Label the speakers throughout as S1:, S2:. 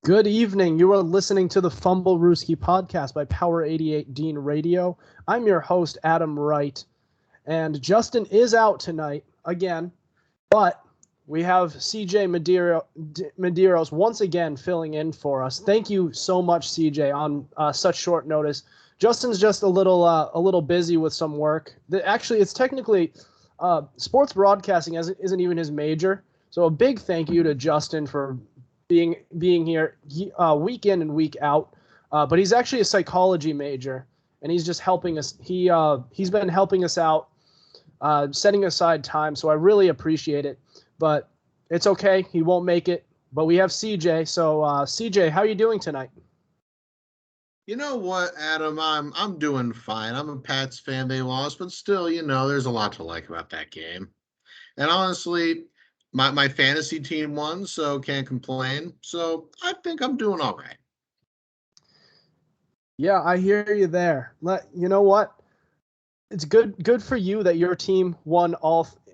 S1: Good evening. You are listening to the Fumblerooski podcast by Power 88 Dean Radio. I'm your host, Adam Wright, and Justin is out tonight again, but we have CJ Medeiros once again filling in for us. Thank you so much, CJ, on such short notice. Justin's just a little busy with some work. Actually, it's technically sports broadcasting isn't even his major, so a big thank you to Justin for being here week in and week out, but he's actually a psychology major, and he's just helping us. He's been helping us out, setting aside time, so I really appreciate it. But it's okay, he won't make it. But we have CJ. So CJ, how are you doing tonight?
S2: You know what, Adam? I'm doing fine. I'm a Pats fan. They lost, but still, there's a lot to like about that game. And honestly, my fantasy team won, so can't complain. So I think I'm doing all right.
S1: Yeah, I hear you there. You know what? It's good for you that your team won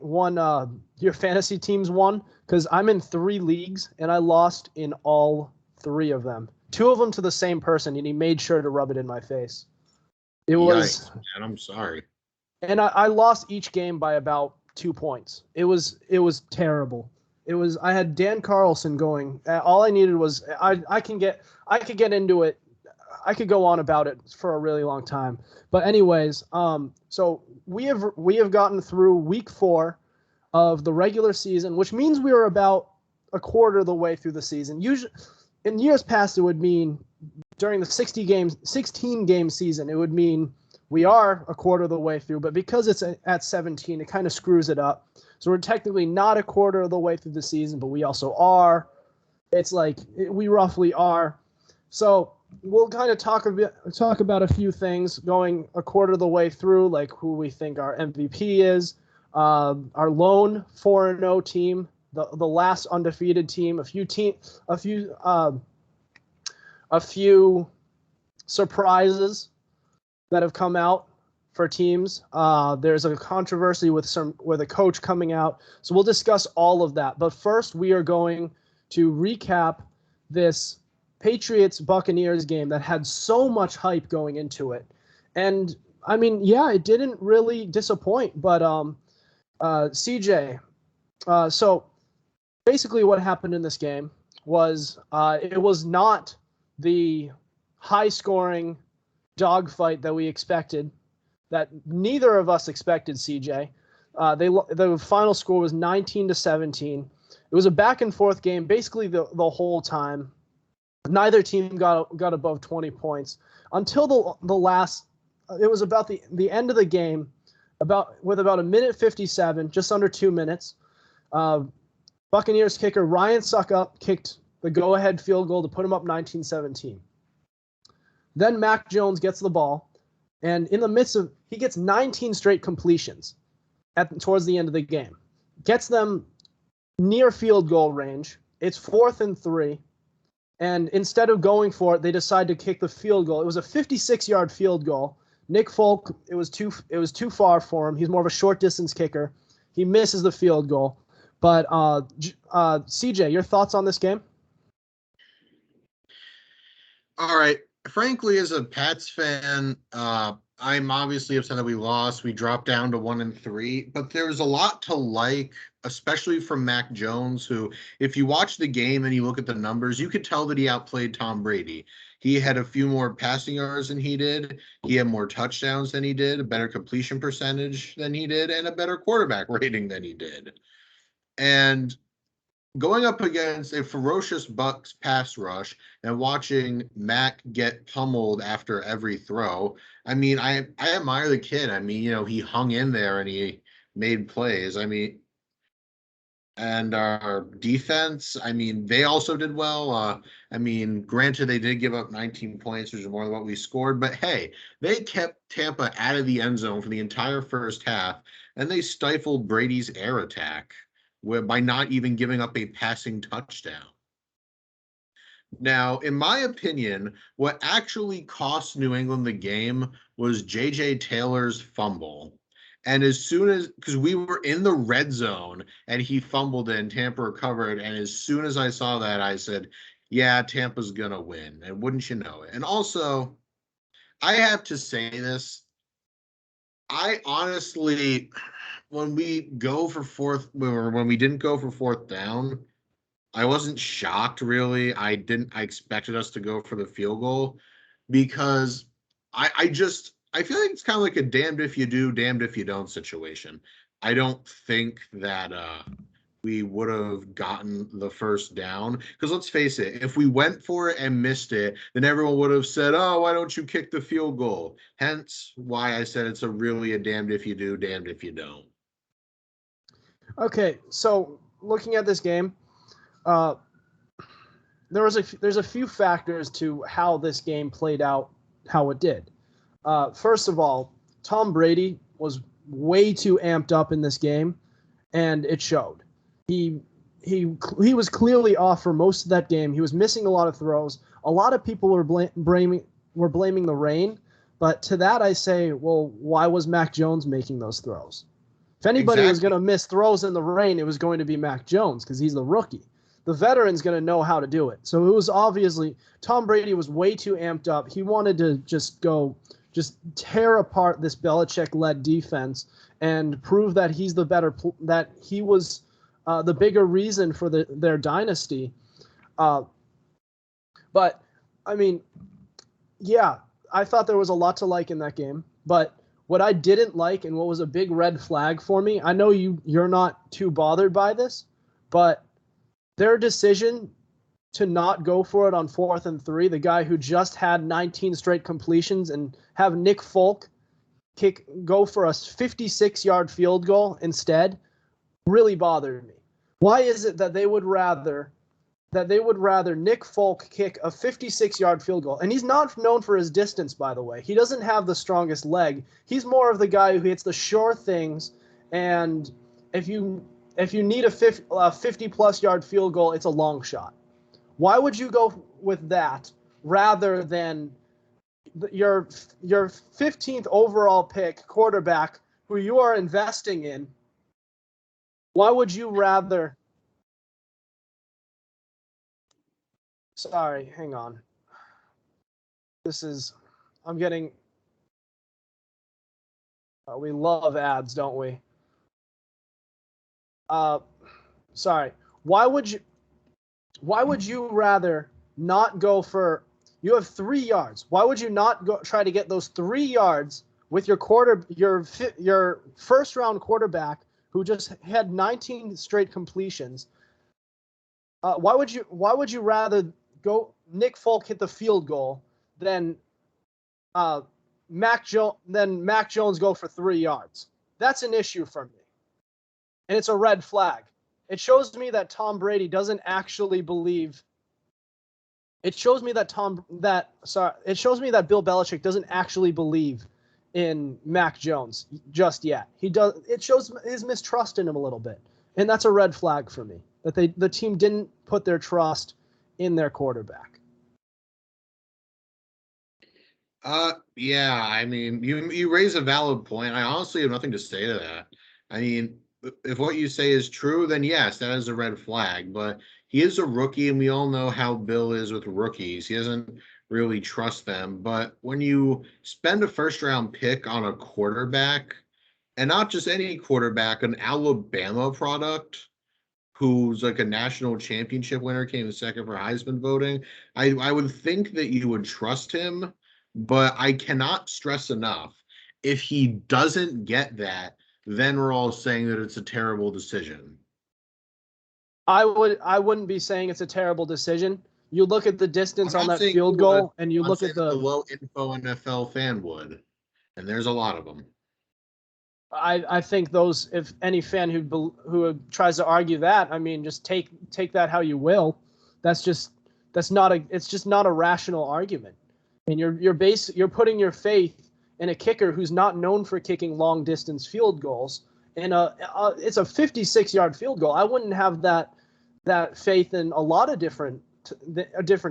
S1: your fantasy teams won, because I'm in 3 leagues and I lost in all 3 of them. 2 of them to the same person, and he made sure to rub it in my face.
S2: Yikes, man, I'm sorry.
S1: And I lost each game by about 2 points. It was terrible. I had Dan Carlson going. All I needed was I could get into it. I could go on about it for a really long time. But anyways, so we have gotten through week 4 of the regular season, which means we are about a quarter of the way through the season. Usually, in years past, it would mean during the 16 game season, it would mean we are a quarter of the way through. But because it's at 17, it kind of screws it up. So we're technically not a quarter of the way through the season, but we also are. It's like we roughly are. So we'll kind of talk about a few things going a quarter of the way through, like who we think our MVP is, our lone 4-0 team, the last undefeated team, a few surprises that have come out for teams. There's a controversy with a coach coming out, so we'll discuss all of that. But first, we are going to recap this Patriots-Buccaneers game that had so much hype going into it. And, I mean, yeah, it didn't really disappoint. But, CJ, so basically what happened in this game was it was not the high-scoring dogfight that we expected, that neither of us expected, CJ. The final score was 19-17. It was a back-and-forth game basically the whole time. Neither team got above 20 points until the last. It was about the end of the game, with about a minute 57, just under 2 minutes. Buccaneers kicker Ryan Suckup kicked the go-ahead field goal to put him up 19-17. Then Mac Jones gets the ball, and in the midst of he gets 19 straight completions towards the end of the game, gets them near field goal range. It's 4th and 3. And instead of going for it, they decide to kick the field goal. It was a 56-yard field goal. Nick Folk, it was too far for him. He's more of a short distance kicker. He misses the field goal. But CJ, your thoughts on this game?
S2: All right. Frankly, as a Pats fan, I'm obviously upset that we lost. We dropped down to 1-3, but there was a lot to like, especially from Mac Jones, who, if you watch the game and you look at the numbers, you could tell that he outplayed Tom Brady. He had a few more passing yards than he did. He had more touchdowns than he did, a better completion percentage than he did, and a better quarterback rating than he did. And going up against a ferocious Bucs pass rush and watching Mac get pummeled after every throw, I mean, I admire the kid. I mean, he hung in there and he made plays. I mean, and our defense, I mean, they also did well. I mean, granted, they did give up 19 points, which is more than what we scored. But, hey, they kept Tampa out of the end zone for the entire first half, and they stifled Brady's air attack by not even giving up a passing touchdown. Now, in my opinion, what actually cost New England the game was J.J. Taylor's fumble. And because we were in the red zone and he fumbled it and Tampa recovered, and as soon as I saw that, I said, yeah, Tampa's going to win. And wouldn't you know it? And also, I have to say this. I honestly, when we go for fourth, or when we didn't go for fourth down, I wasn't shocked really. I expected us to go for the field goal because I feel like it's kind of like a damned if you do, damned if you don't situation. I don't think that we would have gotten the first down. Because let's face it, if we went for it and missed it, then everyone would have said, oh, why don't you kick the field goal? Hence why I said it's really a damned if you do, damned if you don't.
S1: Okay, so looking at this game, there's a few factors to how this game played out, how it did. First of all, Tom Brady was way too amped up in this game, and it showed. He was clearly off for most of that game. He was missing a lot of throws. A lot of people were blaming the rain, but to that I say, well, why was Mac Jones making those throws? If anybody was going to miss throws in the rain, it was going to be Mac Jones because he's the rookie. The veteran's going to know how to do it. So it was obviously Tom Brady was way too amped up. He wanted to just tear apart this Belichick-led defense and prove that he's the better, that he was the bigger reason for their dynasty. But I mean, yeah, I thought there was a lot to like in that game. But what I didn't like and what was a big red flag for me, I know you're not too bothered by this, but their decision to not go for it on 4th and 3, the guy who just had 19 straight completions, and have Nick Folk go for a 56-yard field goal instead, really bothered me. Why is it that they would rather Nick Folk kick a 56-yard field goal? And he's not known for his distance, by the way. He doesn't have the strongest leg. He's more of the guy who hits the sure things, and if you need a 50-plus yard field goal, it's a long shot. Why would you go with that rather than your 15th overall pick quarterback who you are investing in? Why would you rather? Sorry, hang on. I'm getting. We love ads, don't we? Sorry. Why would you rather not go for? You have 3 yards. Why would you not try to get those 3 yards with your first round quarterback who just had 19 straight completions? Why would you rather go Nick Folk hit the field goal than Mac Jones go for 3 yards? That's an issue for me, and it's a red flag. It shows me that Tom Brady doesn't actually believe. It shows me that Bill Belichick doesn't actually believe in Mac Jones just yet. It shows his mistrust in him a little bit, and that's a red flag for me. That the team didn't put their trust in their quarterback.
S2: Yeah, I mean, you raise a valid point. I honestly have nothing to say to that. I mean, if what you say is true, then yes, that is a red flag. But he is a rookie, and we all know how Bill is with rookies. He doesn't really trust them. But when you spend a first-round pick on a quarterback, and not just any quarterback, an Alabama product who's like a national championship winner, came second for Heisman voting, I would think that you would trust him. But I cannot stress enough, if he doesn't get that, then we're all saying that it's a terrible decision.
S1: I wouldn't be saying it's a terrible decision. You look at the distance on that field goal, and you look at the
S2: low info NFL fan would, and there's a lot of them.
S1: I think those, if any fan who tries to argue that, I mean, just take that how you will. It's just not a rational argument. I mean, you're putting your faith in a kicker who's not known for kicking long distance field goals, and it's a 56-yard field goal. I wouldn't have that faith in a lot of different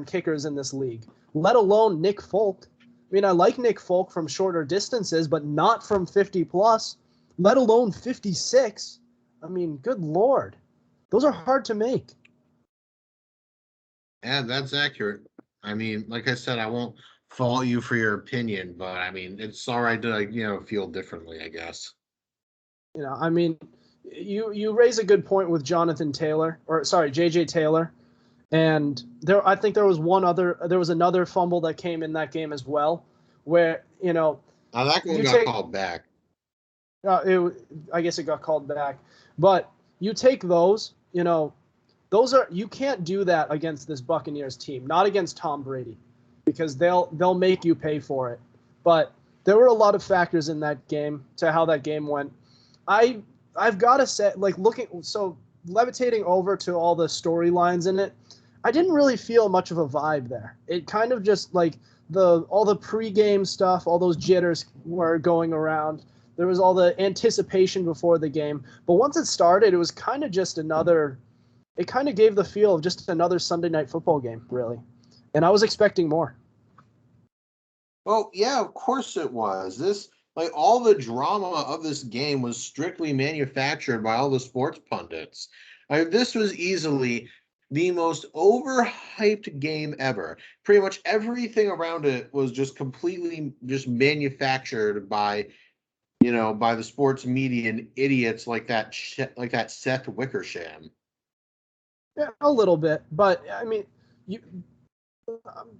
S1: kickers in this league, let alone Nick Folk. I mean, I like Nick Folk from shorter distances, but not from 50 plus, let alone 56. I mean, good Lord, those are hard to make.
S2: Yeah, that's accurate. I mean, like I said, I won't fault you for your opinion, but I mean, it's all right to feel differently, I guess.
S1: I mean, you raise a good point with Jonathan Taylor, or sorry, JJ Taylor, and I think there was another fumble that came in that game as well, where
S2: Now that one
S1: you
S2: got
S1: take
S2: called back.
S1: I guess it got called back, but you take those, you can't do that against this Buccaneers team, not against Tom Brady, because they'll make you pay for it. But there were a lot of factors in that game to how that game went. I've got to say, like levitating over to all the storylines in it, I didn't really feel much of a vibe there. It kind of just like all the pregame stuff, all those jitters were going around. There was all the anticipation before the game, but once it started, it was kind of just another. It kind of gave the feel of just another Sunday night football game, really, and I was expecting more.
S2: Oh, yeah, of course it was. All the drama of this game was strictly manufactured by all the sports pundits. This was easily the most overhyped game ever. Pretty much everything around it was just completely just manufactured by the sports media and idiots like that Seth Wickersham.
S1: Yeah, a little bit, but I mean, you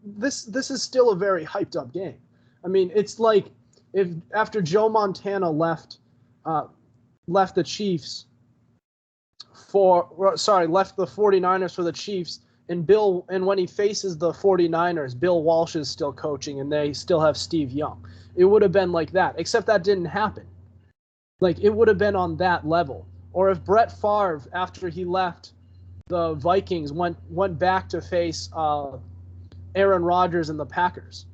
S1: this is still a very hyped up game. I mean, it's like if after Joe Montana left the Chiefs left the 49ers for the Chiefs, and when he faces the 49ers, Bill Walsh is still coaching and they still have Steve Young. It would have been like that, except that didn't happen. Like it would have been on that level. Or if Brett Favre, after he left the Vikings, went back to face Aaron Rodgers and the Packers.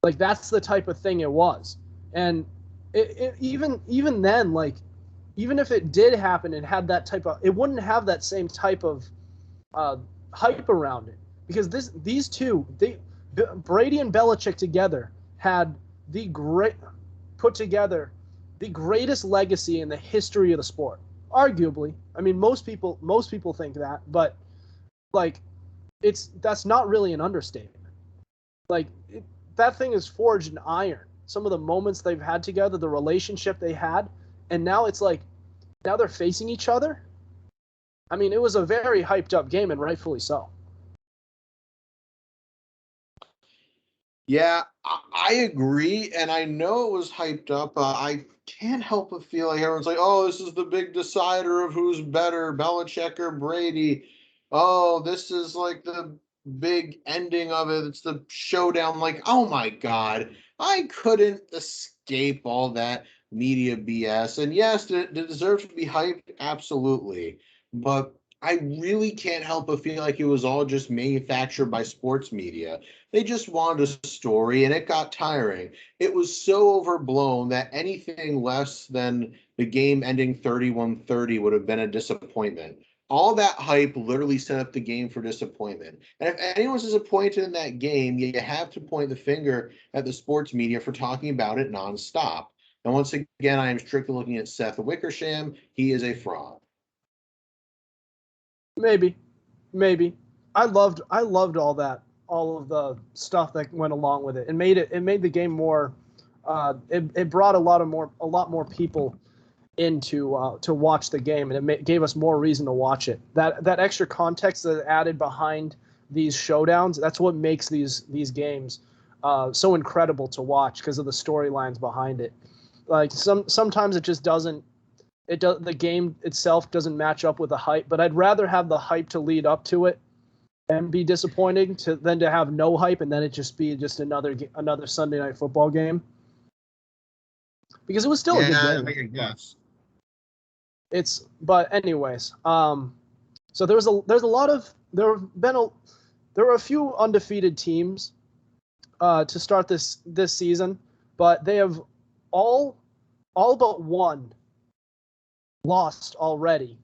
S1: Like that's the type of thing it was. And even then, like even if it did happen and had that type of, it wouldn't have that same type of hype around it because these two, Brady and Belichick together had put together the greatest legacy in the history of the sport. Arguably, I mean most people think that, but like that's not really an understatement. Like that thing is forged in iron. Some of the moments they've had together, the relationship they had, and now it's like now they're facing each other. I mean, it was a very hyped up game, and rightfully so.
S2: Yeah, I agree, and I know it was hyped up. I can't help but feel like everyone's like, "Oh, this is the big decider of who's better, Belichick or Brady." Oh, this is like the big ending of it. It's the showdown. Like, oh my God, I couldn't escape all that media BS. And yes, did it deserve to be hyped? Absolutely, but I really can't help but feel like it was all just manufactured by sports media. They just wanted a story and it got tiring. It was so overblown that anything less than the game ending 31-30 would have been a disappointment. All that hype literally set up the game for disappointment. And if anyone's disappointed in that game, you have to point the finger at the sports media for talking about it nonstop. And once again, I am strictly looking at Seth Wickersham. He is a fraud.
S1: Maybe, maybe. I loved all of the stuff that went along with it. It made the game more. It brought a lot more people into to watch the game, and gave us more reason to watch it. That extra context that added behind these showdowns, that's what makes these games so incredible to watch because of the storylines behind it. Like sometimes it just doesn't. The game itself doesn't match up with the hype, but I'd rather have the hype to lead up to it and be disappointing than to have no hype and then it just be just another Sunday night football game because it was still a good
S2: Yeah,
S1: game.
S2: I guess.
S1: But anyways, so there were a few undefeated teams to start this season, but they have all but one lost already.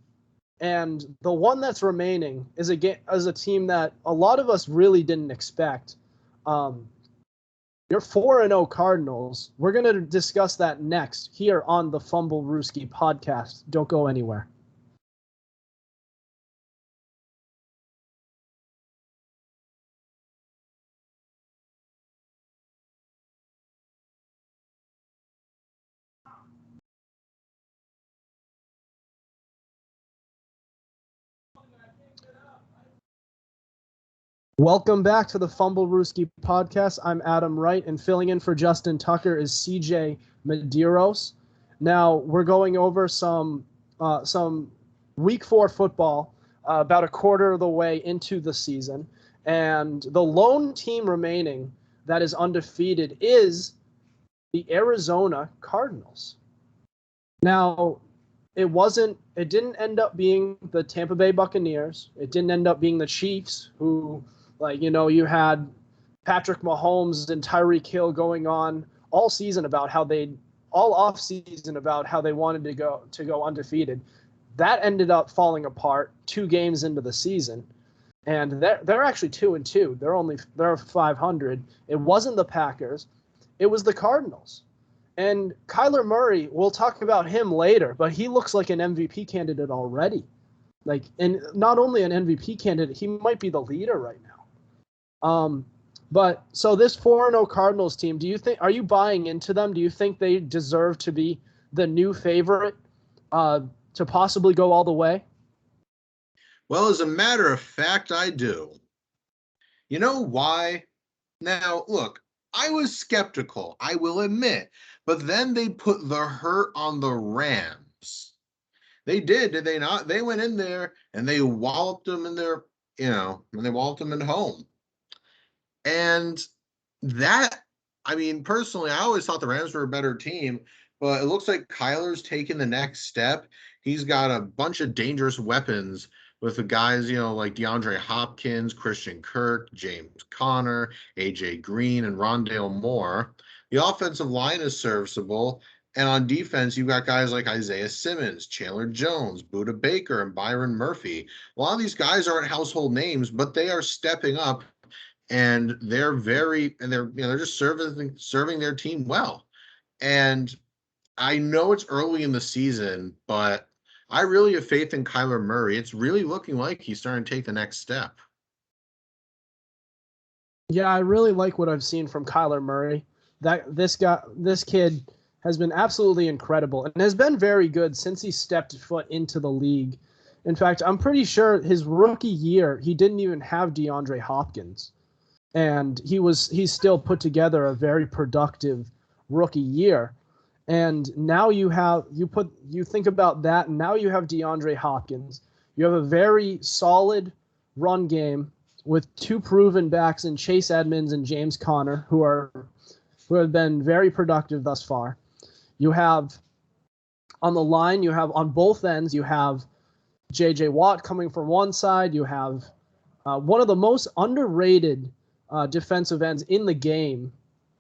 S1: And the one that's remaining is a team that a lot of us really didn't expect. Your 4-0 Cardinals. We're going to discuss that next here on the Fumblerooski podcast. Don't go anywhere. Welcome back to the Fumblerooski podcast. I'm Adam Wright, and filling in for Justin Tucker is CJ Medeiros. Now we're going over some Week 4 football, about a quarter of the way into the season, and the lone team remaining that is undefeated is the Arizona Cardinals. Now, it didn't end up being the Tampa Bay Buccaneers. It didn't end up being the Chiefs, who, you had Patrick Mahomes and Tyreek Hill going on all season all off season about how they wanted to go undefeated. That ended up falling apart 2 games into the season, and they're actually 2-2. They're 500. It wasn't the Packers, it was the Cardinals. And Kyler Murray, we'll talk about him later, but he looks like an MVP candidate already. And not only an MVP candidate, he might be the leader right now. But so this 4-0 Cardinals team, are you buying into them? Do you think they deserve to be the new favorite to possibly go all the way?
S2: Well, as a matter of fact, I do. You know why? Now, look, I was skeptical, I will admit, but then they put the hurt on the Rams. They did they not? They went in there and they walloped them in their, and they walloped them at home. And personally, I always thought the Rams were a better team, but it looks like Kyler's taking the next step. He's got a bunch of dangerous weapons with the guys, like DeAndre Hopkins, Christian Kirk, James Conner, AJ Green, and Rondale Moore. The offensive line is serviceable. And on defense, you've got guys like Isaiah Simmons, Chandler Jones, Budda Baker, and Byron Murphy. A lot of these guys aren't household names, but they are stepping up, and they're just serving their team well. And I know it's early in the season, but I really have faith in Kyler Murray. It's really looking like he's starting to take the next step.
S1: Yeah, I really like what I've seen from Kyler Murray. This kid has been absolutely incredible and has been very good since he stepped foot into the league. In fact, I'm pretty sure his rookie year, he didn't even have DeAndre Hopkins. And he still put together a very productive rookie year. And now you think about that, and now you have DeAndre Hopkins. You have a very solid run game with 2 proven backs in Chase Edmonds and James Conner, who have been very productive thus far. You have on the line, on both ends, you have J.J. Watt coming from one side. You have one of the most underrated defensive ends in the game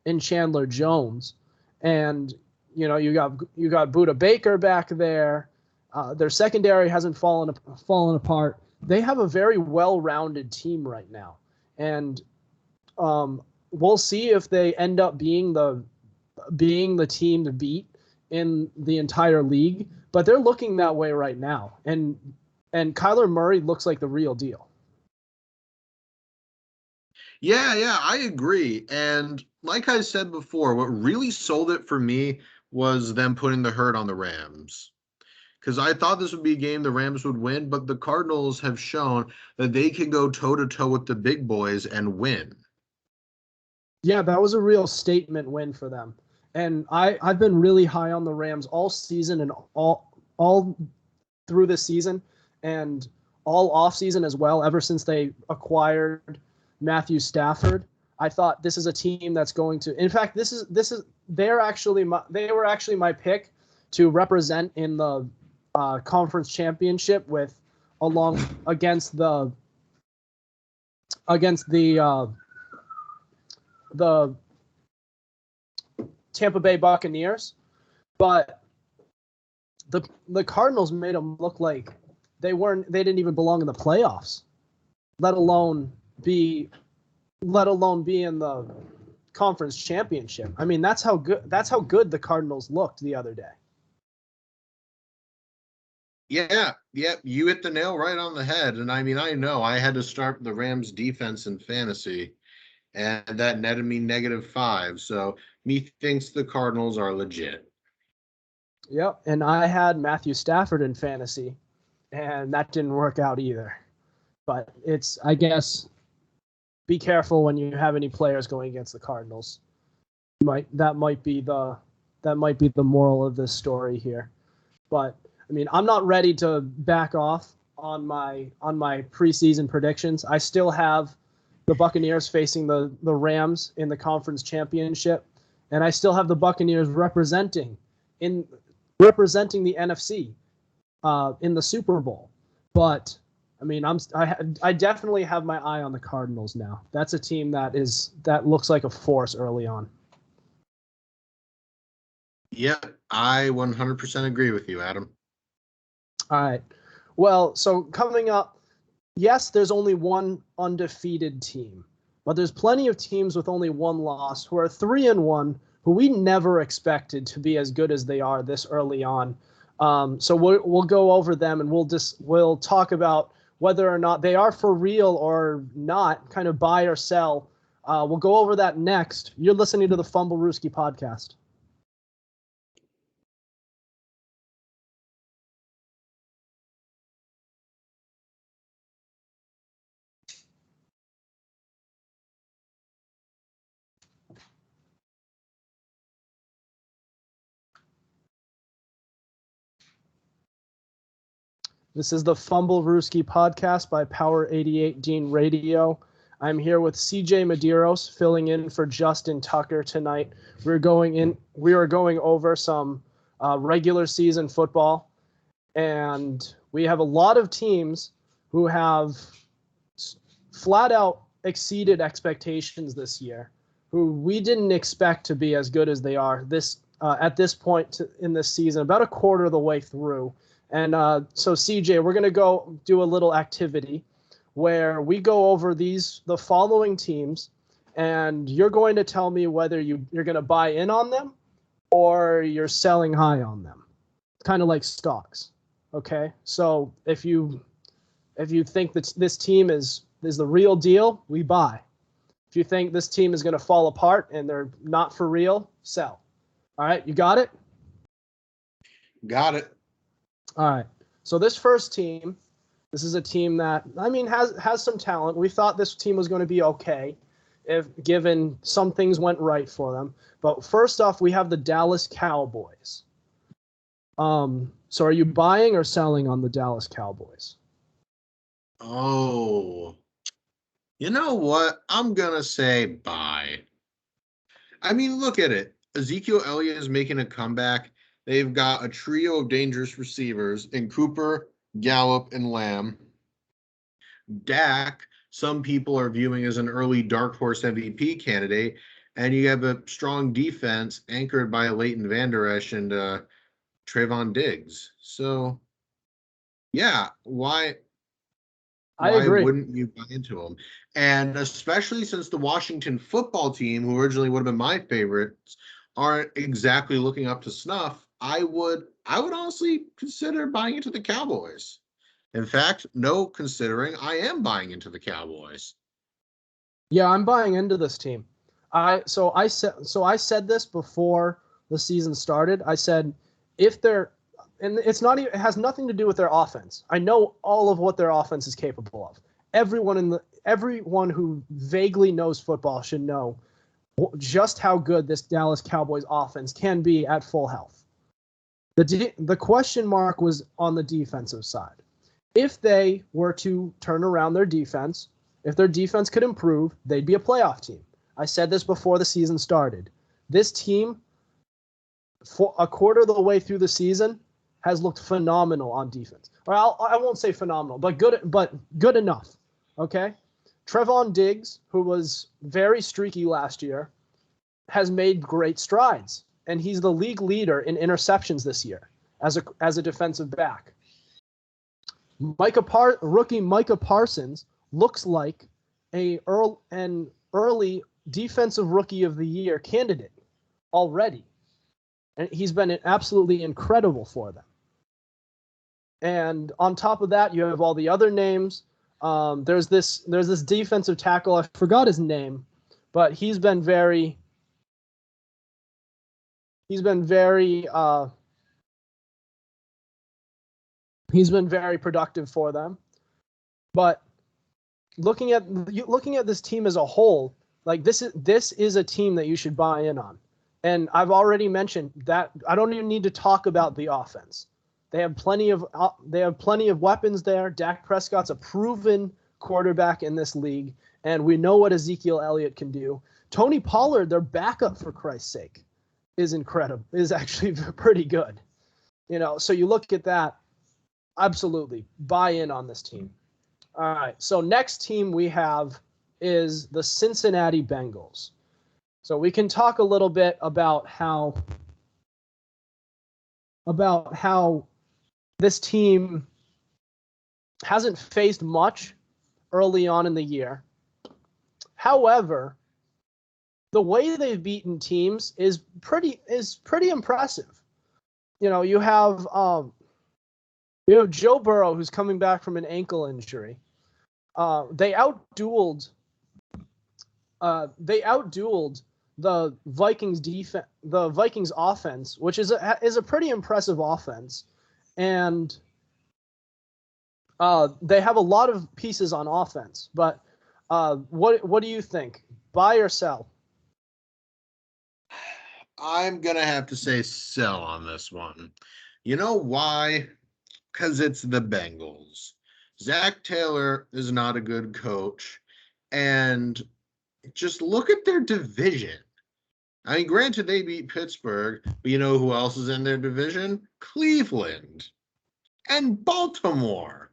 S1: in Chandler Jones. And you got Budda Baker back there. Their secondary hasn't fallen apart. They have a very well-rounded team right now, and we'll see if they end up being the team to beat in the entire league. But they're looking that way right now, and Kyler Murray looks like the real deal.
S2: Yeah, I agree. And like I said before, what really sold it for me was them putting the hurt on the Rams. Because I thought this would be a game the Rams would win, but the Cardinals have shown that they can go toe-to-toe with the big boys and win.
S1: Yeah, that was a real statement win for them. And I've been really high on the Rams all season and all through this season and all off season as well, ever since they acquired Matthew Stafford. I thought this is a team that's going to, in fact, they were actually my pick to represent in the conference championship against the Tampa Bay Buccaneers, but the Cardinals made them look like they didn't even belong in the playoffs, let alone be in the conference championship. I mean, that's how good the Cardinals looked the other day.
S2: Yeah, you hit the nail right on the head. And I know I had to start the Rams defense in fantasy, and that netted me -5. So methinks the Cardinals are legit.
S1: Yep, and I had Matthew Stafford in fantasy, and that didn't work out either. But I guess be careful when you have any players going against the Cardinals. That might be the moral of this story here. But I mean, I'm not ready to back off on my preseason predictions. I still have the Buccaneers facing the Rams in the conference championship, and I still have the Buccaneers representing the NFC in the Super Bowl. But I mean, I definitely have my eye on the Cardinals now. That's a team that looks like a force early on.
S2: Yeah, I 100% agree with you, Adam.
S1: All right. Well, so coming up, yes, there's only one undefeated team, but there's plenty of teams with only one loss who are 3-1, who we never expected to be as good as they are this early on. So we'll go over them, and we'll talk about whether or not they are for real or not, kind of buy or sell. We'll go over that next. You're listening to the Fumblerooski podcast. This is the Fumblerooski podcast by Power 88 Dean Radio. I'm here with CJ Medeiros filling in for Justin Tucker tonight. We are going over some regular season football, and we have a lot of teams who have flat out exceeded expectations this year, who we didn't expect to be as good as they are at this point in this season, about a quarter of the way through. And so, CJ, we're going to go do a little activity where we go over the following teams, and you're going to tell me whether you're going to buy in on them or you're selling high on them. It's kind of like stocks, okay? So if you think that this team is the real deal, we buy. If you think this team is going to fall apart and they're not for real, sell. All right, you got it?
S2: Got it.
S1: All right. So this first team, this is a team that, I mean, has some talent. We thought this team was going to be okay if given some things went right for them. But first off, we have the Dallas Cowboys. So are you buying or selling on the Dallas Cowboys?
S2: Oh, you know what? I'm going to say buy. I mean, look at it. Ezekiel Elliott is making a comeback. They've got a trio of dangerous receivers in Cooper, Gallup, and Lamb. Dak, some people are viewing as an early dark horse MVP candidate, and you have a strong defense anchored by Leighton Vander Esch and Trayvon Diggs. So, yeah, why
S1: agree.
S2: wouldn't you buy into them? And especially since the Washington football team, who originally would have been my favorites, aren't exactly looking up to snuff, I would honestly consider buying into the Cowboys. In fact, no, considering I am buying into the Cowboys.
S1: Yeah, I'm buying into this team. I said this before the season started. I said if they're, and it has nothing to do with their offense. I know all of what their offense is capable of. Everyone who vaguely knows football should know just how good this Dallas Cowboys offense can be at full health. The question mark was on the defensive side. If they were to turn around their defense, if their defense could improve, they'd be a playoff team. I said this before the season started. This team, for a quarter of the way through the season, has looked phenomenal on defense. Or I won't say phenomenal, but good enough. Okay? Trayvon Diggs, who was very streaky last year, has made great strides, and he's the league leader in interceptions this year as a defensive back. Rookie Micah Parsons looks like an early defensive rookie of the year candidate already, and he's been absolutely incredible for them. And on top of that, you have all the other names. There's this defensive tackle. I forgot his name, but he's been very productive for them. But looking at this team as a whole, like this is a team that you should buy in on. And I've already mentioned that I don't even need to talk about the offense. They have plenty of weapons there. Dak Prescott's a proven quarterback in this league, and we know what Ezekiel Elliott can do. Tony Pollard, their backup, for Christ's sake, is incredible. Is actually pretty good. So you look at that, absolutely buy in on this team. All right. So next team we have is the Cincinnati Bengals. So we can talk a little bit about how this team hasn't faced much early on in the year. However, the way they've beaten teams is pretty impressive. You have Joe Burrow, who's coming back from an ankle injury. They outdueled the Vikings defense, the Vikings offense, which is a pretty impressive offense, and they have a lot of pieces on offense. But what do you think? Buy or sell?
S2: I'm gonna have to say sell on this one. You know why? Because it's the Bengals. Zach Taylor is not a good coach, and just look at their division. I mean, granted, they beat Pittsburgh, but you know who else is in their division? Cleveland and Baltimore.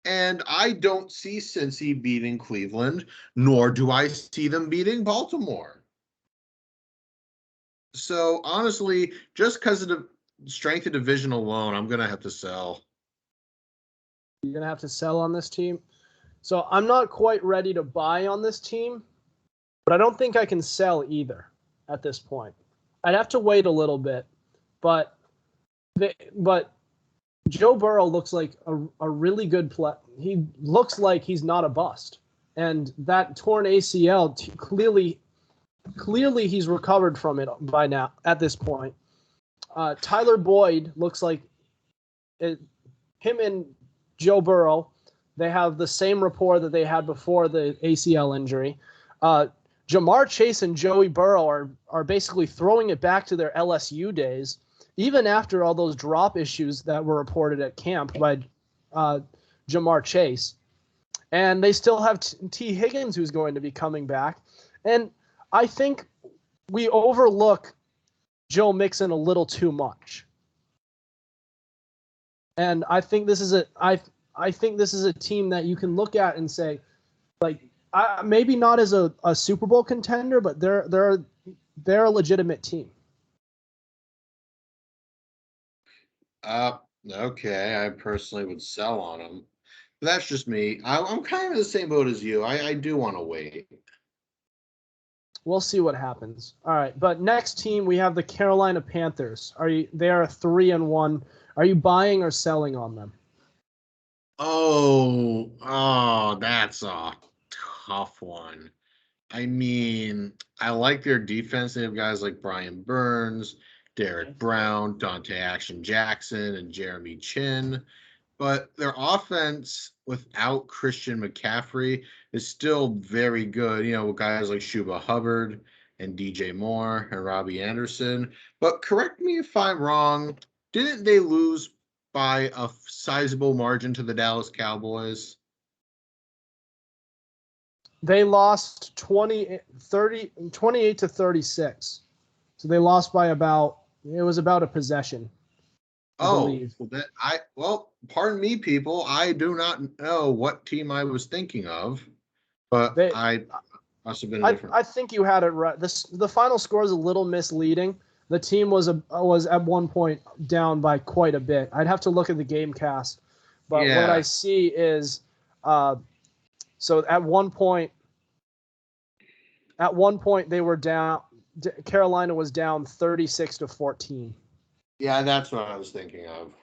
S2: And I don't see Cincy beating Cleveland, nor do I see them beating Baltimore. So honestly, just because of the strength of division alone, I'm going to have to sell.
S1: You're going to have to sell on this team. So I'm not quite ready to buy on this team, but I don't think I can sell either at this point. I'd have to wait a little bit, but Joe Burrow looks like a really good play. He looks like he's not a bust, and that torn ACL clearly he's recovered from it by now at this point. Tyler Boyd looks like him and Joe Burrow, they have the same rapport that they had before the ACL injury. Jamar Chase and Joey Burrow are basically throwing it back to their LSU days, even after all those drop issues that were reported at camp by Jamar Chase. And they still have T. Higgins, who's going to be coming back. And I think we overlook Joe Mixon a little too much. And I think this is a team that you can look at and say, like, maybe not as a Super Bowl contender, but they're a legitimate team.
S2: Okay, I personally would sell on them. But that's just me. I'm kind of in the same boat as you. I do want to wait.
S1: We'll see what happens. All right, but next team we have the Carolina Panthers. They are 3-1. Are you buying or selling on them?
S2: Oh, that's a tough one. I mean, I like their defense. They have guys like Brian Burns, Derek Brown, Dante Action Jackson, and Jeremy Chin. But their offense without Christian McCaffrey is still very good. With guys like Shuba Hubbard and DJ Moore and Robbie Anderson. But correct me if I'm wrong, didn't they lose by a sizable margin to the Dallas Cowboys?
S1: They lost 28 to 36. So they lost by about a possession.
S2: Pardon me, people. I do not know what team I was thinking of, but I must have been different.
S1: I think you had it right. The final score is a little misleading. The team was at one point down by quite a bit. I'd have to look at the game cast, but what I see is, so at one point they were down. Carolina was down 36 to 14.
S2: Yeah, that's what I was thinking of.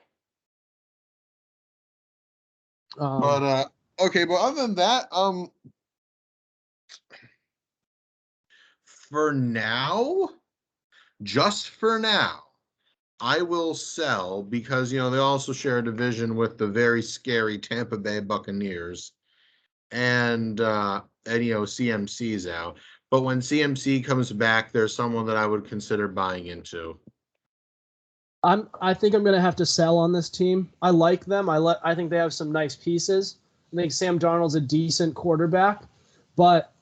S2: But other than that, for now, just for now, I will sell because they also share a division with the very scary Tampa Bay Buccaneers. and CMC's out. But when CMC comes back, there's someone that I would consider buying into.
S1: I think I'm gonna have to sell on this team. I like them. I think they have some nice pieces. I think Sam Darnold's a decent quarterback, but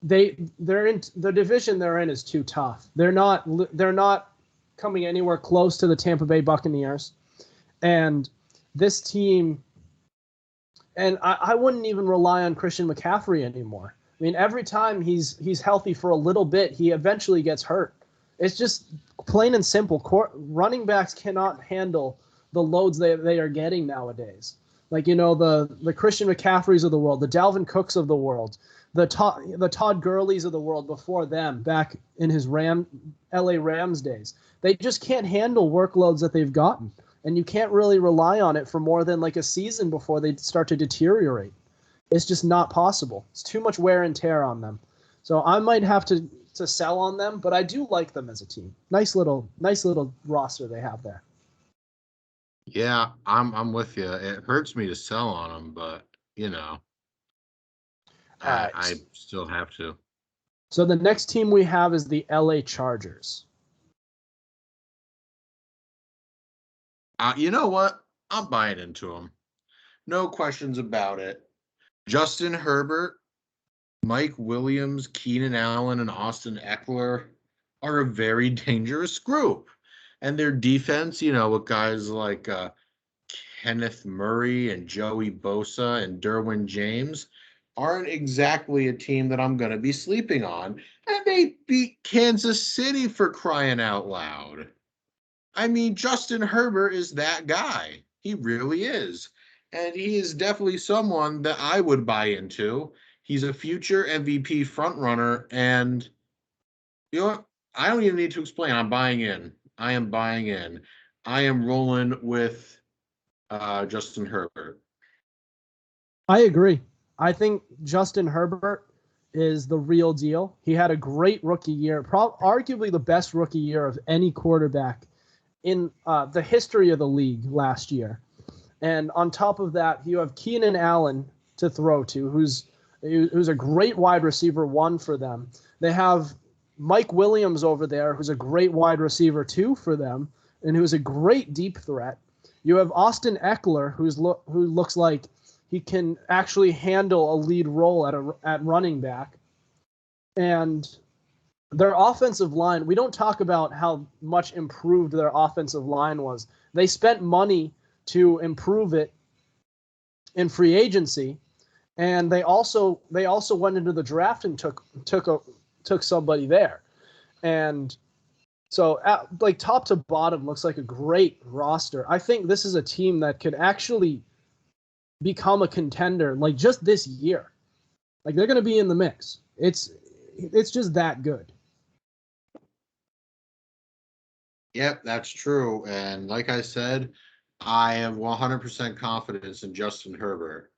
S1: they're in the division they're in is too tough. They're not coming anywhere close to the Tampa Bay Buccaneers, and this team. And I wouldn't even rely on Christian McCaffrey anymore. I mean, every time he's healthy for a little bit, he eventually gets hurt. It's just plain and simple. Running backs cannot handle the loads they are getting nowadays. Like, the Christian McCaffreys of the world, the Dalvin Cooks of the world, the Todd Gurleys of the world before them back in his LA Rams days. They just can't handle workloads that they've gotten. And you can't really rely on it for more than like a season before they start to deteriorate. It's just not possible. It's too much wear and tear on them. So I might have to sell on them, but I do like them as a team. Nice little roster they have there.
S2: Yeah, I'm with you. It hurts me to sell on them, but I still have to.
S1: So the next team we have is the LA Chargers.
S2: You know what? I'm buying into them. No questions about it. Justin Herbert, Mike Williams, Keenan Allen, and Austin Eckler are a very dangerous group. And their defense, with guys like Kenneth Murray and Joey Bosa and Derwin James, aren't exactly a team that I'm going to be sleeping on. And they beat Kansas City, for crying out loud. I mean, Justin Herbert is that guy. He really is. And he is definitely someone that I would buy into. He's a future MVP frontrunner. And you know what? I don't even need to explain. I'm buying in. I am buying in. I am rolling with Justin Herbert.
S1: I agree. I think Justin Herbert is the real deal. He had a great rookie year, arguably the best rookie year of any quarterback in the history of the league last year. And on top of that, you have Keenan Allen to throw to, who's a great wide receiver one for them. They have Mike Williams over there, who's a great wide receiver two for them, and who's a great deep threat. You have Austin Eckler, who looks like he can actually handle a lead role at running back. And their offensive line, we don't talk about how much improved their offensive line was. They spent money to improve it in free agency, and they also went into the draft and took somebody there. And so like top to bottom looks like a great roster. I think this is a team that could actually become a contender like just this year. Like they're going to be in the mix. It's just that good.
S2: Yep, that's true. And like I said, I have 100% confidence in Justin Herbert.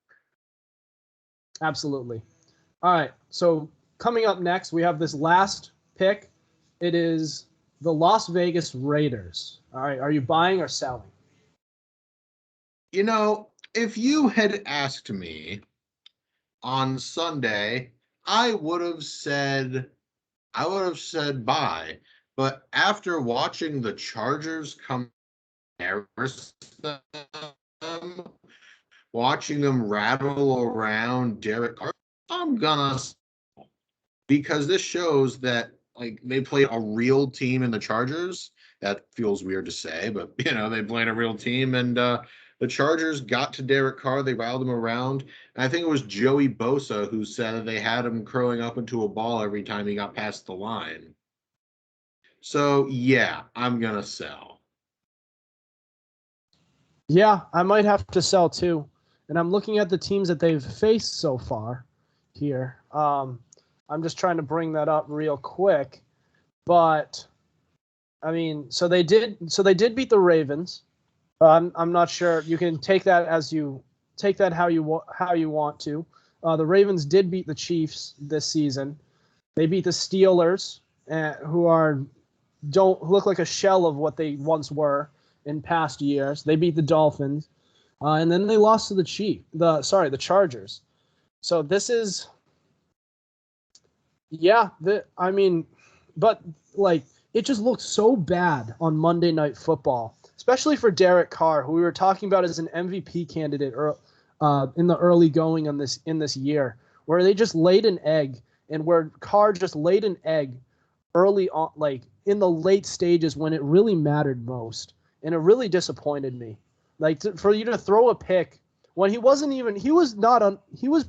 S1: Absolutely. All right. So coming up next, we have this last pick. It is the Las Vegas Raiders. All right. Are you buying or selling?
S2: If you had asked me on Sunday, I would have said buy. But after watching the Chargers come embarrass them, watching them rattle around Derek Carr, I'm gonna, because this shows that like they played a real team in the Chargers. That feels weird to say, but they played a real team, and the Chargers got to Derek Carr. They riled him around. And I think it was Joey Bosa who said that they had him curling up into a ball every time he got past the line. So, yeah, I'm going to sell.
S1: Yeah, I might have to sell too. And I'm looking at the teams that they've faced so far here. I'm just trying to bring that up real quick. But, I mean, so they did beat the Ravens. I'm not sure. You can take that how you want to. The Ravens did beat the Chiefs this season. They beat the Steelers, who don't look like a shell of what they once were in past years. They beat the Dolphins, and then they lost to the Chargers. So this is, yeah, but like it just looked so bad on Monday Night Football, especially for Derek Carr, who we were talking about as an MVP candidate in the early going on in this year, where they just laid an egg, and where Carr just laid an egg early on, like in the late stages when it really mattered most, and it really disappointed me. Like for you to throw a pick when he wasn't even he was not on he was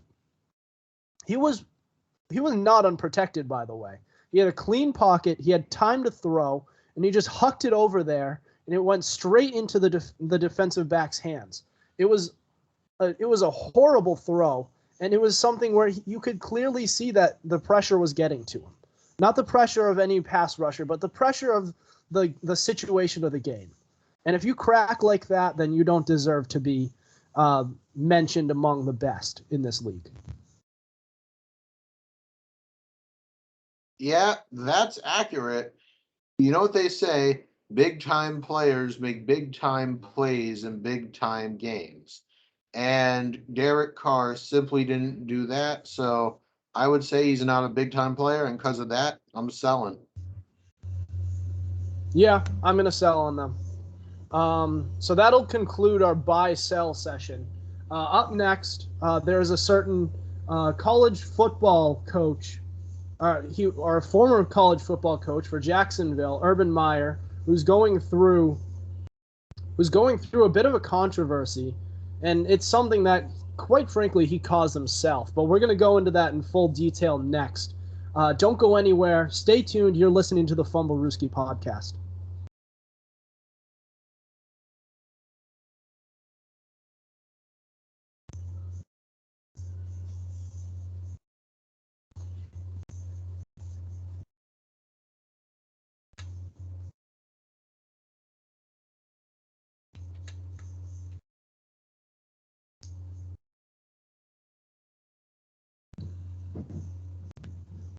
S1: not unprotected, by the way. He had a clean pocket. He had time to throw, and he just hucked it over there, and it went straight into the defensive back's hands. It was a horrible throw, and it was something where you could clearly see that the pressure was getting to him. Not the pressure of any pass rusher, but the pressure of the situation of the game. And if you crack like that, then you don't deserve to be mentioned among the best in this league.
S2: Yeah, that's accurate. You know what they say? Big time players make big time plays in big time games. And Derek Carr simply didn't do that. So I would say he's not a big time player. And because of that, I'm selling.
S1: Yeah, I'm going to sell on them. So that'll conclude our buy-sell session. Up next, there's a certain college football coach, or a former college football coach for Jacksonville, Urban Meyer, who's going through a bit of a controversy, and it's something that, quite frankly, he caused himself. But we're going to go into that in full detail next. Don't go anywhere. Stay tuned. You're listening to the Fumblerooski podcast.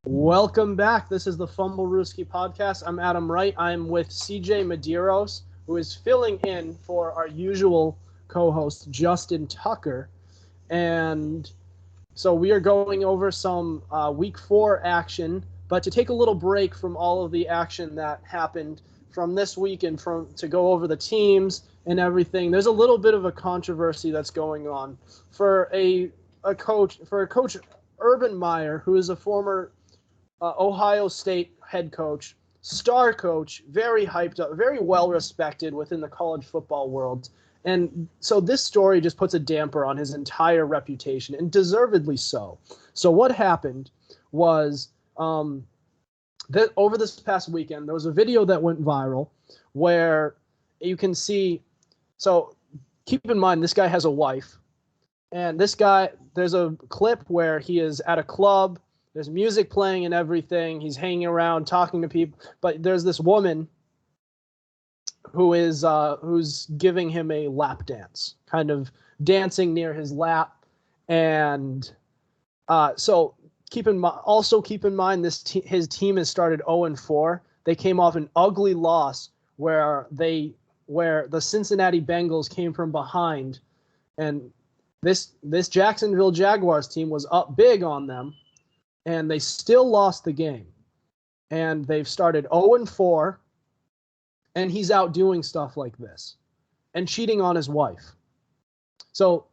S1: Welcome back. This is the Fumblerooski podcast. I'm Adam Wright. I'm with CJ Medeiros, who is filling in for our usual co-host, Justin Tucker. And so we are going over some Week 4 action, but to take a little break from all of the action that happened from this week and to go over the teams and everything, there's a little bit of a controversy that's going on for a coach Urban Meyer, who is a former Ohio State head coach, star coach, very hyped up, very well respected within the college football world. And so this story just puts a damper on his entire reputation, and deservedly so. So what happened was that over this past weekend, there was a video that went viral where you can see. So keep in mind, this guy has a wife. And this guy, there's a clip where he is at a club. There's music playing and everything. He's hanging around, talking to people. But there's this woman who's giving him a lap dance, kind of dancing near his lap. And so keep in mind his team has started 0-4. They came off an ugly loss where the Cincinnati Bengals came from behind, and this Jacksonville Jaguars team was up big on them, and they still lost the game. And they've started 0-4, and he's out doing stuff like this and cheating on his wife. So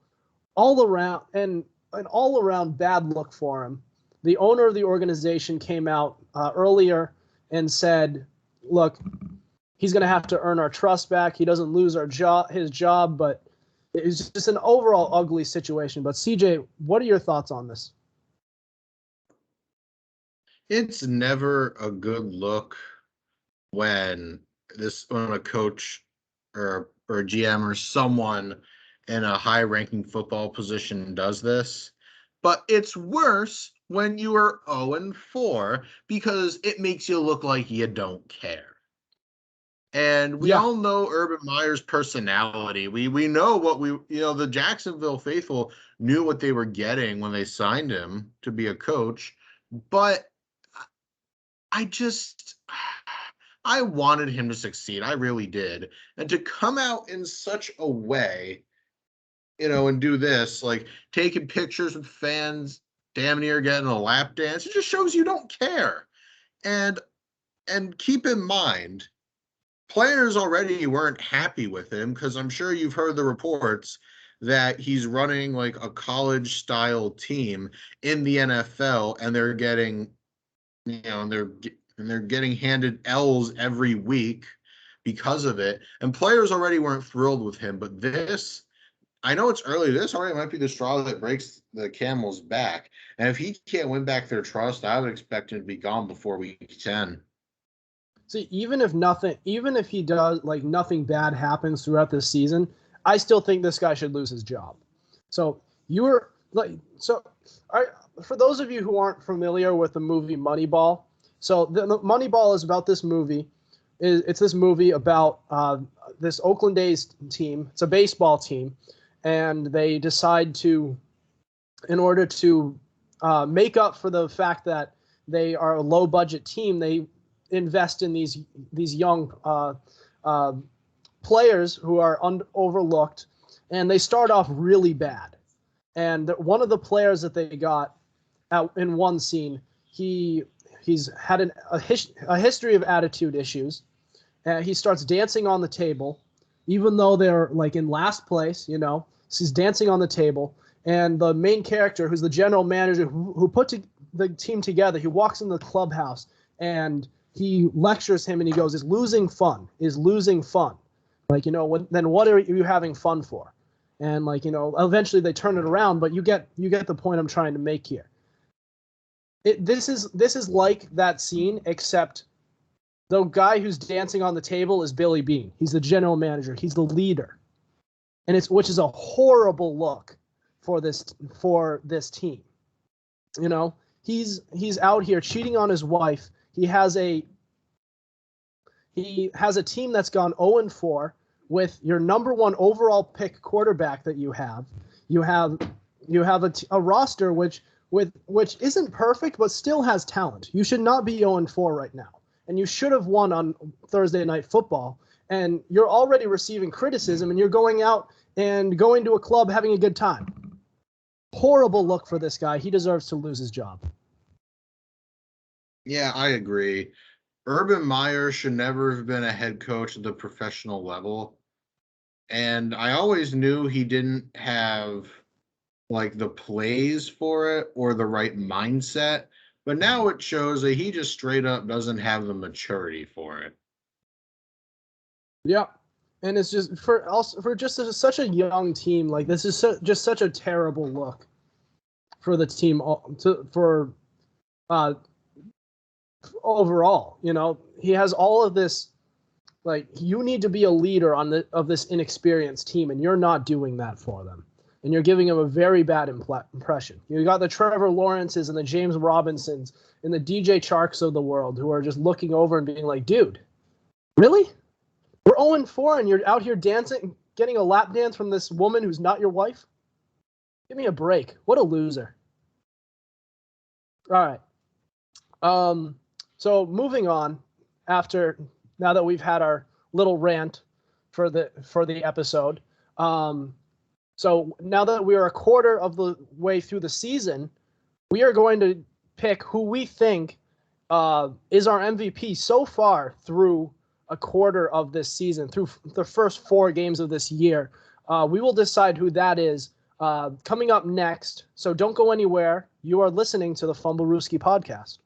S1: all around, and an all-around bad look for him. The owner of the organization came out earlier and said, look, he's going to have to earn our trust back. He doesn't lose his job, but it's just an overall ugly situation. But CJ, what are your thoughts on this?
S2: It's never a good look when a coach or a GM or someone in a high-ranking football position does this. But it's worse when you are 0-4 because it makes you look like you don't care. And we all know Urban Meyer's personality. We know the Jacksonville faithful knew what they were getting when they signed him to be a coach. But I wanted him to succeed. I really did. And to come out in such a way and do this, like taking pictures with fans, damn near getting a lap dance. It just shows you don't care. And keep in mind, players already weren't happy with him because I'm sure you've heard the reports that he's running like a college style team in the NFL, and they're getting, and they're getting handed L's every week because of it. And players already weren't thrilled with him, but this, I know it's early. This already might be the straw that breaks the camel's back. And if he can't win back their trust, I would expect him to be gone before week 10.
S1: See, even if he does, like, nothing bad happens throughout this season, I still think this guy should lose his job. So for those of you who aren't familiar with the movie Moneyball, so the Moneyball is about this movie. It's this movie about this Oakland A's team. It's a baseball team, and they decide to, in order to make up for the fact that they are a low budget team, they invest in these young players who are overlooked, and they start off really bad. And one of the players that they got out in one scene, he's had a history of attitude issues. He starts dancing on the table, even though they're like in last place. So he's dancing on the table, and the main character, who's the general manager who put the team together, he walks in the clubhouse and he lectures him, and he goes, "Is losing fun? Is losing fun? Like, then what are you having fun for?" And eventually they turn it around, but you get the point I'm trying to make here. This is like that scene, except the guy who's dancing on the table is Billy Beane. He's the general manager. He's the leader, and which is a horrible look for this team. He's out here cheating on his wife. He has a team that's gone 0-4 with your number one overall pick quarterback that you have. You have a roster which isn't perfect but still has talent. You should not be 0-4 right now, and you should have won on Thursday Night Football. And you're already receiving criticism, and you're going out and going to a club having a good time. Horrible look for this guy. He deserves to lose his job.
S2: Yeah, I agree. Urban Meyer should never have been a head coach at the professional level. And I always knew he didn't have like the plays for it or the right mindset. But now it shows that he just straight up doesn't have the maturity for it.
S1: Yeah. And it's just for such a young team, like this is just such a terrible look for the team overall. He has all of this, like, you need to be a leader of this inexperienced team, and you're not doing that for them. And you're giving them a very bad impression. You got the Trevor Lawrences and the James Robinsons and the DJ Charks of the world who are just looking over and being like, dude, really? We're 0-4 and you're out here dancing, getting a lap dance from this woman who's not your wife? Give me a break. What a loser. All right. So moving on, now that we've had our little rant for the episode, so now that we are a quarter of the way through the season, we are going to pick who we think is our MVP so far through a quarter of this season, through the first 4 games of this year. We will decide who that is coming up next. So don't go anywhere. You are listening to the Fumblerooski podcast.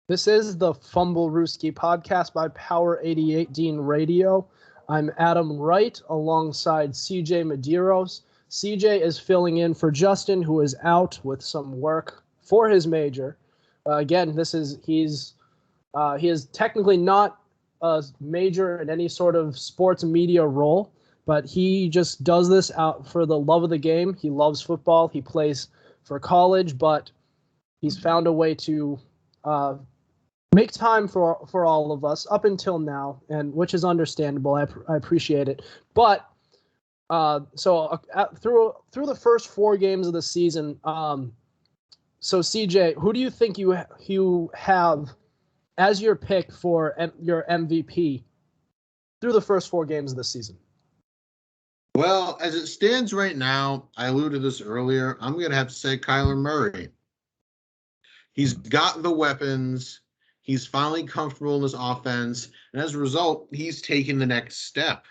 S1: This is the Fumblerooski podcast by Power 88 Dean Radio. I'm Adam Wright alongside CJ Medeiros. CJ is filling in for Justin, who is out with some work for his major. Again, he is technically not a major in any sort of sports media role, but he just does this out for the love of the game. He loves football. He plays for college, but he's found a way to make time for all of us up until now, and which is understandable. I appreciate it. But through the first 4 games of the season, so CJ, who do you think you have as your pick for your MVP through the first 4 games of the season?
S2: Well, as it stands right now, I alluded to this earlier, I'm going to have to say Kyler Murray. He's got the weapons. He's finally comfortable in this offense. And as a result, he's taking the next step.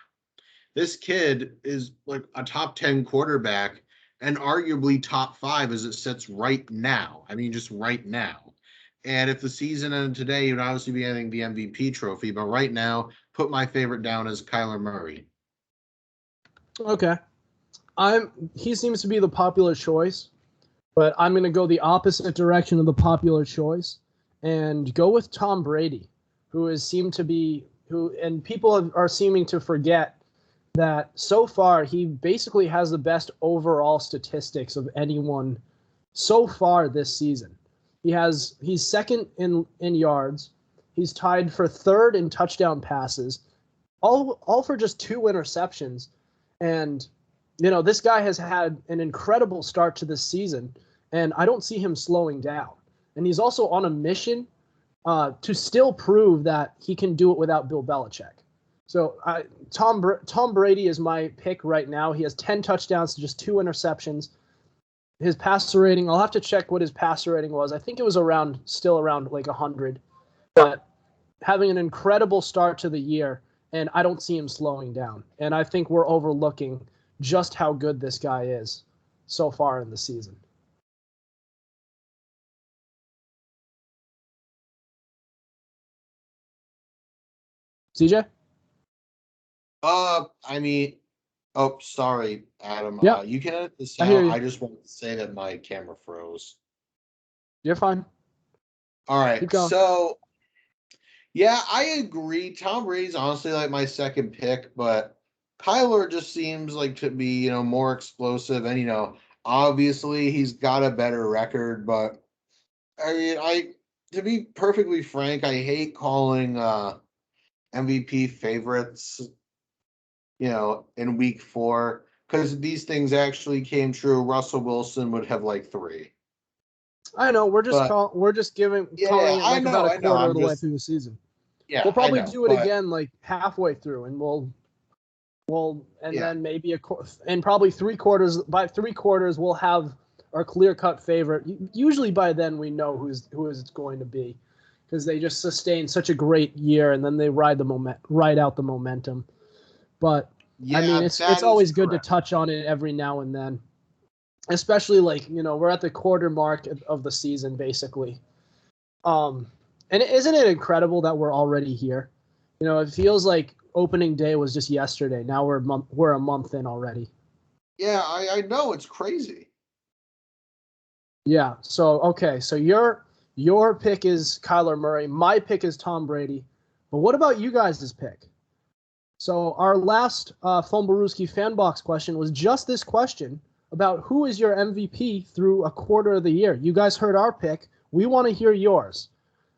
S2: This kid is like a top 10 quarterback and arguably top 5 as it sits right now. I mean, just right now. And if the season ended today, he would obviously be getting the MVP trophy. But right now, put my favorite down as Kyler Murray.
S1: Okay. He seems to be the popular choice, but I'm going to go the opposite direction of the popular choice and go with Tom Brady, and people are seeming to forget that so far he basically has the best overall statistics of anyone so far this season. He's second in yards. He's tied for third in touchdown passes, all for just 2 interceptions. And, this guy has had an incredible start to this season, and I don't see him slowing down. And he's also on a mission to still prove that he can do it without Bill Belichick. So Tom Brady is my pick right now. He has 10 touchdowns to just 2 interceptions. His passer rating, I'll have to check what his passer rating was. I think it was still around like 100. But having an incredible start to the year, and I don't see him slowing down. And I think we're overlooking just how good this guy is so far in the season. CJ?
S2: Sorry, Adam.
S1: Yeah.
S2: You can edit this
S1: I hear
S2: out.
S1: you.
S2: I just wanted to say that my camera froze.
S1: You're fine.
S2: All right.
S1: Keep going.
S2: So, yeah, I agree. Tom Brady's honestly like my second pick, but Kyler just seems like to be, more explosive. And, obviously he's got a better record, but I mean, to be perfectly frank, I hate calling MVP favorites, in week 4, because these things actually came true. Russell Wilson would have like 3.
S1: I know. We're just calling it like about a quarter of the way through the season.
S2: Yeah,
S1: we'll probably do it again like halfway through, and then maybe and probably 3 quarters. By 3 quarters, we'll have our clear-cut favorite. Usually by then we know who it's going to be, because they just sustain such a great year, and then they ride out the momentum. But
S2: yeah,
S1: I mean, it's always good to touch on it every now and then, especially we're at the quarter mark of the season basically. And isn't it incredible that we're already here? It feels like opening day was just yesterday. Now we're a month in already.
S2: Yeah, I know, it's crazy.
S1: Yeah. So okay. So your pick is Kyler Murray. My pick is Tom Brady. But what about you guys' pick? So our last Fumblerooski fan box question was just this question about who is your MVP through a quarter of the year. You guys heard our pick. We want to hear yours.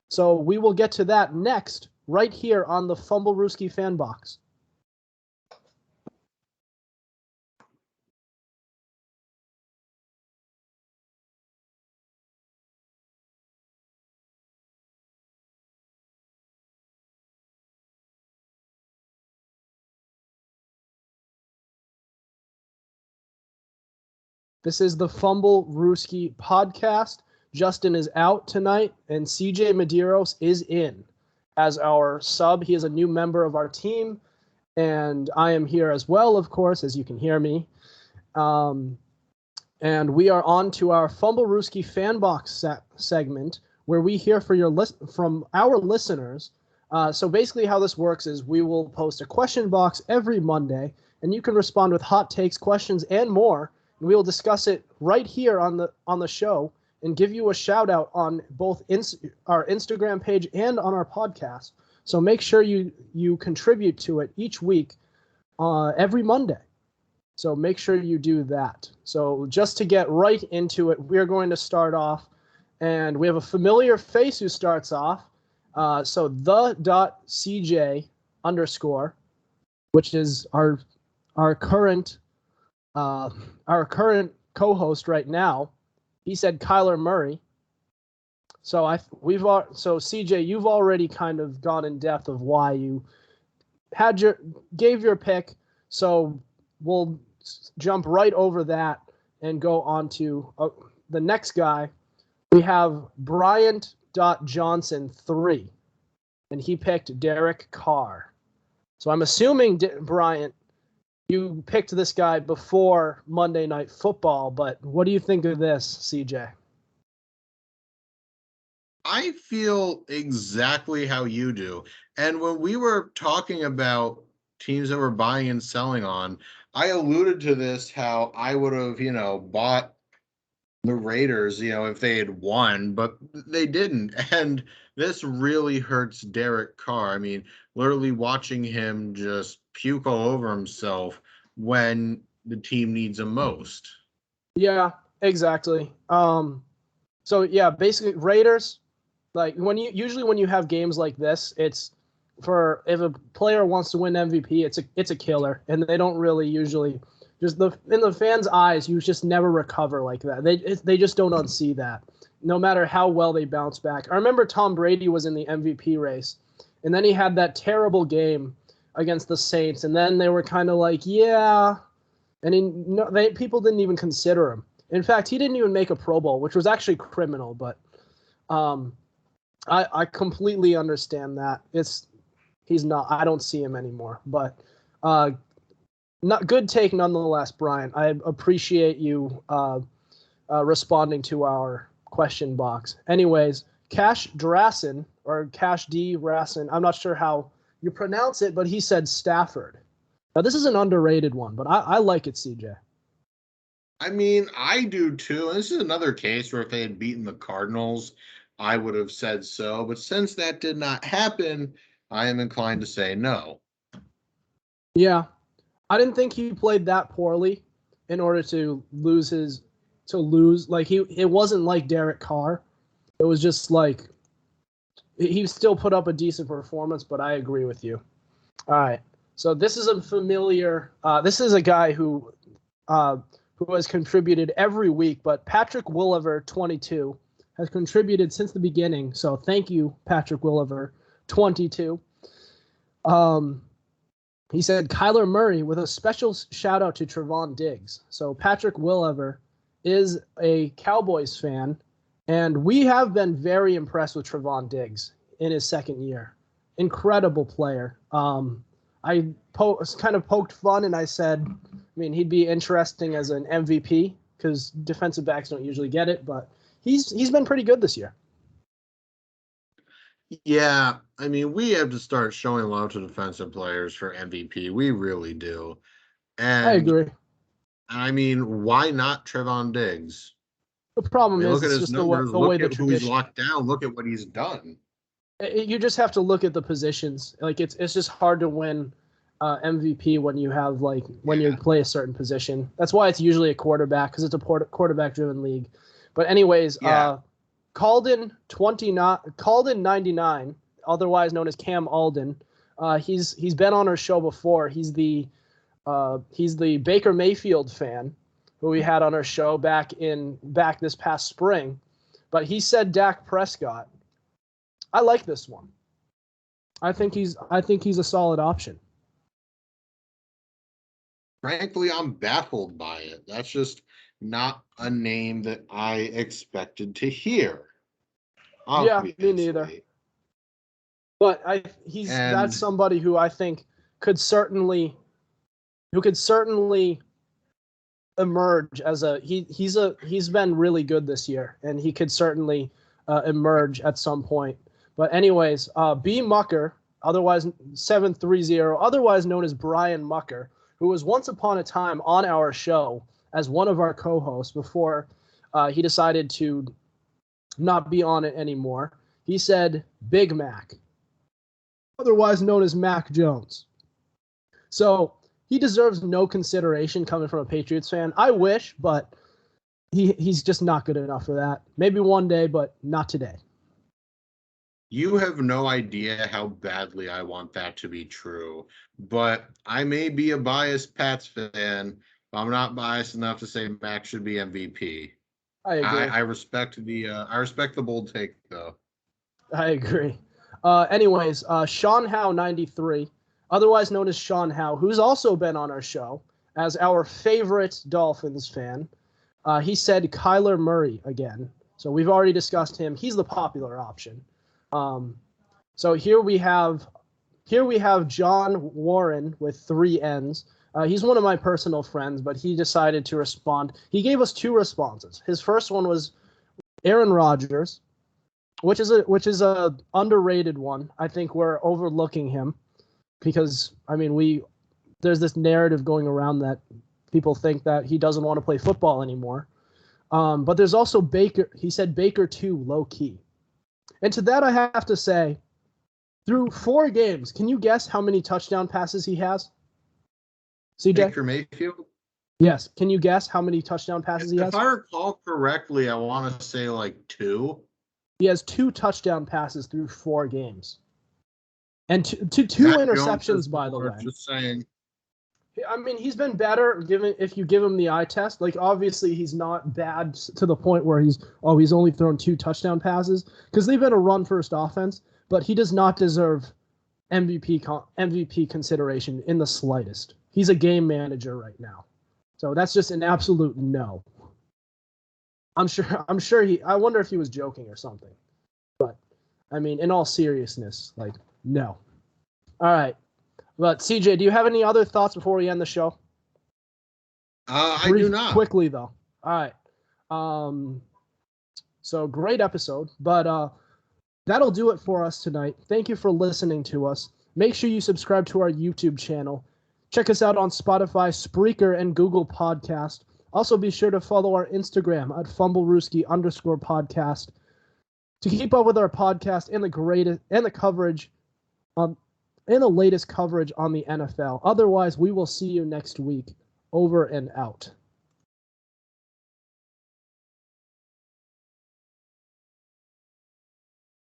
S1: So we will get to that next, right here on the Fumblerooski fan box. This is the Fumblerooski podcast. Justin is out tonight, and CJ Medeiros is in as our sub. He is a new member of our team, and I am here as well, of course, as you can hear me. And we are on to our Fumblerooski fan box segment, where we hear from our listeners. So basically how this works is we will post a question box every Monday, and you can respond with hot takes, questions, and more. And we will discuss it right here on the show and give you a shout out on both our Instagram page and on our podcast. So make sure you contribute to it each week every Monday. So make sure you do that. So just to get right into it, we're going to start off, and we have a familiar face who starts off. So the.cj _, which is our current co-host right now. He said Kyler Murray. So CJ, you've already kind of gone in depth of why you gave your pick. So we'll jump right over that and go on to the next guy. We have Bryant.Johnson 3, and he picked Derek Carr. So I'm assuming, Bryant, you picked this guy before Monday Night Football, but what do you think of this, CJ?
S2: I feel exactly how you do. And when we were talking about teams that were buying and selling on, I alluded to this, how I would have, bought the Raiders, if they had won, but they didn't. And this really hurts Derek Carr. I mean, literally watching him just puke all over himself when the team needs him most.
S1: Yeah, exactly. So yeah, basically Raiders, like when you have games like this, it's for if a player wants to win MVP, it's a killer, and they don't really usually just in the fans' eyes, you just never recover like that. They just don't unsee that, no matter how well they bounce back. I remember Tom Brady was in the MVP race, and then he had that terrible game against the Saints, and then they were kind of like, yeah, and people didn't even consider him. In fact, he didn't even make a Pro Bowl, which was actually criminal. But I completely understand that. He's not. I don't see him anymore. But not good take nonetheless, Brian. I appreciate you responding to our question box. Anyways, Cash Drassen or Cash D Rassen. I'm not sure how you pronounce it, but he said Stafford. Now this is an underrated one, but I like it, CJ.
S2: I mean, I do too. And this is another case where if they had beaten the Cardinals, I would have said so. But since that did not happen, I am inclined to say no.
S1: Yeah. I didn't think he played that poorly in order to lose. Like it wasn't like Derek Carr. It was just like he still put up a decent performance, but I agree with you. All right. So this is a familiar this is a guy who has contributed every week, but Patrick Williver, 22, has contributed since the beginning. So thank you, Patrick Williver, 22. He said Kyler Murray with a special shout out to Trevon Diggs. So Patrick Williver is a Cowboys fan, and we have been very impressed with Trevon Diggs in his second year. Incredible player. I kind of poked fun, and I said, he'd be interesting as an MVP because defensive backs don't usually get it, but he's been pretty good this year.
S2: Yeah, we have to start showing love to defensive players for MVP. We really do. And
S1: I agree.
S2: Why not Trevon Diggs?
S1: The problem is
S2: look at his
S1: just
S2: numbers.
S1: the way
S2: Look
S1: the
S2: at who he's
S1: tradition.
S2: locked down. Look at what he's done.
S1: You just have to look at the positions. Like it's just hard to win MVP when you have you play a certain position. That's why it's usually a quarterback because it's a quarterback-driven league. But anyways, Calden 99, otherwise known as Cam Alden. He's been on our show before. He's the Baker Mayfield fan who we had on our show back this past spring. But he said Dak Prescott. I like this one. I think he's a solid option.
S2: Frankly, I'm baffled by it. That's just not a name that I expected to hear. Obviously.
S1: Yeah, me neither. But that's somebody who I think could certainly emerge as he's been really good this year, and he could certainly emerge at some point. But anyways, B Mucker, otherwise 730, otherwise known as Brian Mucker, who was once upon a time on our show as one of our co-hosts before he decided to not be on it anymore. He said Big Mac, otherwise known as Mac Jones. So he deserves no consideration coming from a Patriots fan. I wish, but he's just not good enough for that. Maybe one day, but not today.
S2: You have no idea how badly I want that to be true, but I may be a biased Pats fan, but I'm not biased enough to say Mac should be MVP.
S1: I agree.
S2: I respect the bold take though.
S1: I agree. Anyways, Sean Howe 93, otherwise known as Sean Howe, who's also been on our show as our favorite Dolphins fan. He said Kyler Murray again. So we've already discussed him. He's the popular option. So here we have John Warren with 3 N's. He's one of my personal friends, but he decided to respond. He gave us 2 responses. His first one was Aaron Rodgers, which is a underrated one. I think we're overlooking him because there's this narrative going around that people think that he doesn't want to play football anymore. But there's also Baker. He said Baker too, low key. And to that I have to say, through 4 games, can you guess how many touchdown passes he has? CJ?
S2: Baker Mayfield?
S1: Yes. Can you guess how many touchdown passes he has?
S2: If I recall correctly, I want to say like 2.
S1: He has 2 touchdown passes through 4 games. And two interceptions, by the way.
S2: Just saying.
S1: He's been better if you give him the eye test. Like, obviously, he's not bad to the point where he's only thrown 2 touchdown passes because they've been a run-first offense, but he does not deserve MVP consideration in the slightest. He's a game manager right now. So that's just an absolute no. I'm sure I wonder if he was joking or something. But, in all seriousness, like, no. All right. But CJ, do you have any other thoughts before we end the show?
S2: I do not.
S1: Quickly, though. All right. So great episode, but that'll do it for us tonight. Thank you for listening to us. Make sure you subscribe to our YouTube channel. Check us out on Spotify, Spreaker, and Google Podcast. Also, be sure to follow our Instagram at Fumblerooski_podcast to keep up with our podcast and the coverage and the latest coverage on the NFL. Otherwise, we will see you next week. Over and out.